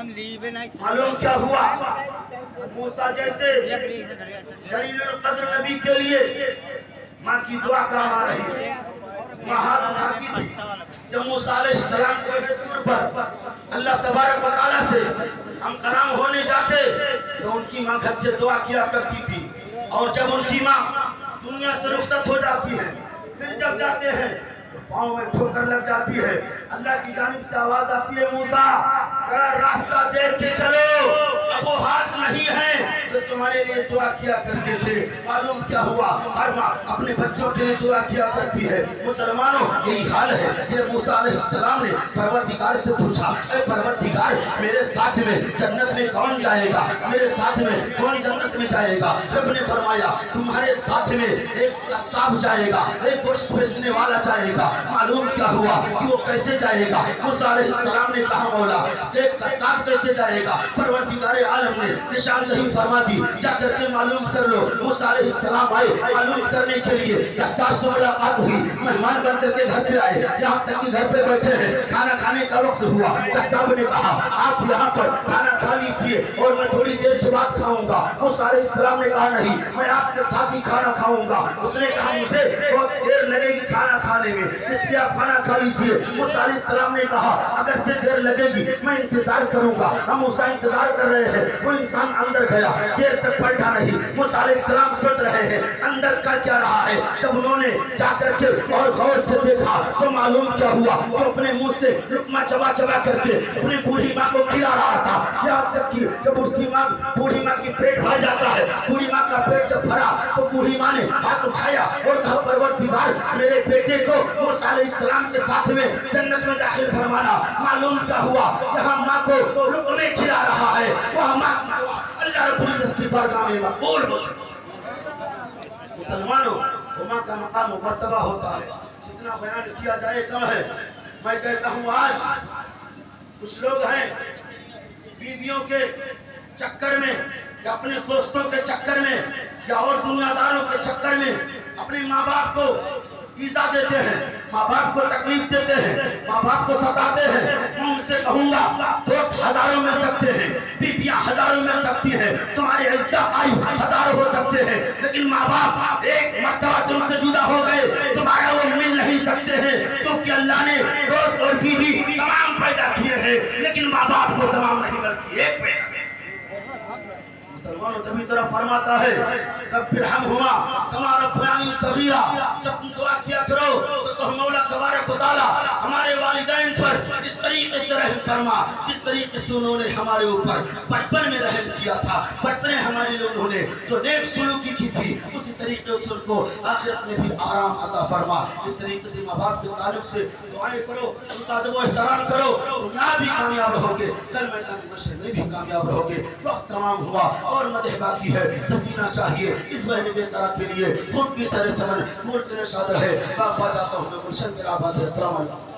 معلوم کیا ہوا؟ موسیٰ جیسے جلیل القدر نبی کے لیے ماں کی دعا کام آ رہی ہے، ماں ہاتھ اٹھاتی تھی۔ جب موسیٰ علیہ السلام کو دور پر اللہ تبارک و تعالیٰ سے ہم کلام ہونے جاتے تو ان کی ماں گھر سے دعا کیا کرتی تھی، اور جب ان کی ماں دنیا سے رخصت ہو جاتی ہے پھر جب جاتے ہیں تو پاؤں میں ٹھوکر لگ جاتی ہے، اللہ کی جانب سے آواز آتی ہے، موسیٰ ذرا راستہ دیکھ کے چلو، اب وہ ہاتھ نہیں ہے جو تمہارے لیے دعا کیا کرتے تھے۔ معلوم کیا ہوا؟ ہر ماں اپنے بچوں کے لیے دعا کیا کرتی ہے۔ مسلمانوں یہی حال ہے۔ یہ موسیٰ علیہ السلام نے پروردگار سے پوچھا، اے پروردگار میرے ساتھ میں جنت میں کون جائے گا؟ میرے ساتھ میں کون جنت میں جائے گا؟ رب نے فرمایا تمہارے ساتھ میں ایک قصاب جائے گا، ایک گوشت بیچنے والا جائے گا۔ معلوم کیا ہوا کہ وہ کیسے جائے گا؟ موسیٰ علیہ السلام نے کہا مولا ایک قصاب کیسے جائے گا؟ پروردگار عالم نے نشاندہی فرما دی، جا کر کے معلوم کر لو۔ موسیٰ علیہ السلام آئے معلوم کرنے کے لیے، قصاب سے ملاقات ہوئی، مہمان بن کر کے گھر پہ آئے، یہاں تک کہ گھر پہ بیٹھے ہیں، کھانا کھانے کا وقت ہوا۔ قصاب نے کہا آپ یہاں پر کھانا کھا لیجئے اور میں تھوڑی دیر کے بعد کھاؤں گا۔ موسیٰ علیہ السلام نے کہا نہیں، میں آپ کے ساتھ ہی کھانا کھاؤں گا۔ اس نے کہا مجھے بہت دیر لگے گی کھانا کھانے میں، اس لیے آپ کھانا کھا لیجئے۔ موسیٰ علیہ السلام نے کہا اگرچہ دیر لگے گی میں انتظار کروں گا۔ ہم موسیٰ انتظار کر رہے ہیں، وہ انسان اندر گیا، دیر تک پلٹا نہیں۔ موسیٰ علیہ السلام سوچ رہے ہیں اندر کر کیا رہا ہے۔ جب انہوں نے جا کر کے اور غور سے دیکھا تو معلوم کیا ہوا کہ اپنے منہ سے لقمہ چبا چبا کر کے اپنی بوڑھی ماں کو کھلا رہا تھا، یہاں تک کہ جب اس کی ماں بوڑھی ماں کی پیٹ بھر جاتا ہے، بوڑھی ماں کا پیٹ جب بھرا تو بوڑھی ماں نے ہاتھ اٹھایا اور کہا پروردگار میرے بیٹے کو موسیٰ علیہ السلام کے ساتھ میں جنت میں داخل فرمانا۔ معلوم کیا ہوا؟ یہاں ماں کو لقمے کھلا رہا ہے، وہاں ماں اللہ رب العزت کی بارگاہ میں مقبول ہو چکا۔ مسلمانوں ماں کا مقام و مرتبہ ہوتا ہے، جتنا بیان کیا جائے کم ہے۔ میں کہتا ہوں آج کچھ لوگ ہیں بیویوں کے چکر میں یا اپنے دوستوں کے چکر میں یا اور دنیا داروں کے چکر میں اپنے ماں باپ کو ایذا دیتے ہیں، ماں باپ کو تکلیف دیتے ہیں، ماں باپ کو ستاتے ہیں۔ میں ان سے کہوں گا دوست ہزاروں مل سکتے ہیں، بیویاں ہزاروں مل سکتی ہیں، تمہارے عزت قائم ہزاروں ہو سکتے ہیں، لیکن ماں باپ ایک مرتبہ تم سے جدا ہو گئے دوبارہ وہ مل نہیں سکتے ہیں، کیونکہ اللہ نے دوست اور بیوی تمام پیدا کیے ہیں لیکن ماں باپ کو تمام نہیں بلکہ ایک پیدا کیا۔ مسلمانوں تبھی طرح فرماتا ہے رب ارحمہما کما ربیانی صغیرا، جب تم دعا کیا کرو تو کہو مولا تبارک و تعالی ہمارے والدین پر اس طریقے سے رحم فرما جس طریقے سے انہوں نے ہمارے اوپر بچپن میں رحم کیا تھا، بچپن ہمارے لیے انہوں نے جو نیک سلوکی کی تھی اسی طریقے سے ان کو آخرت میں بھی آرام عطا فرما۔ اس طریقے سے ماں باپ کے تعلق سے دعائیں کرو، ان کا ادب و احترام کرو، تم یہاں بھی کامیاب رہو گے، کل میدان محشر میں بھی کامیاب رہو گے۔ وقت تمام ہوا اور مدح باقی ہے، سفینہ چاہیے اس بہن بے طرح کے لیے خود بھی سر چمن پھول کے نشادر ہے۔ باغ جاتا ہوں میں گلشن کے آباد ہے۔ السلام علیکم۔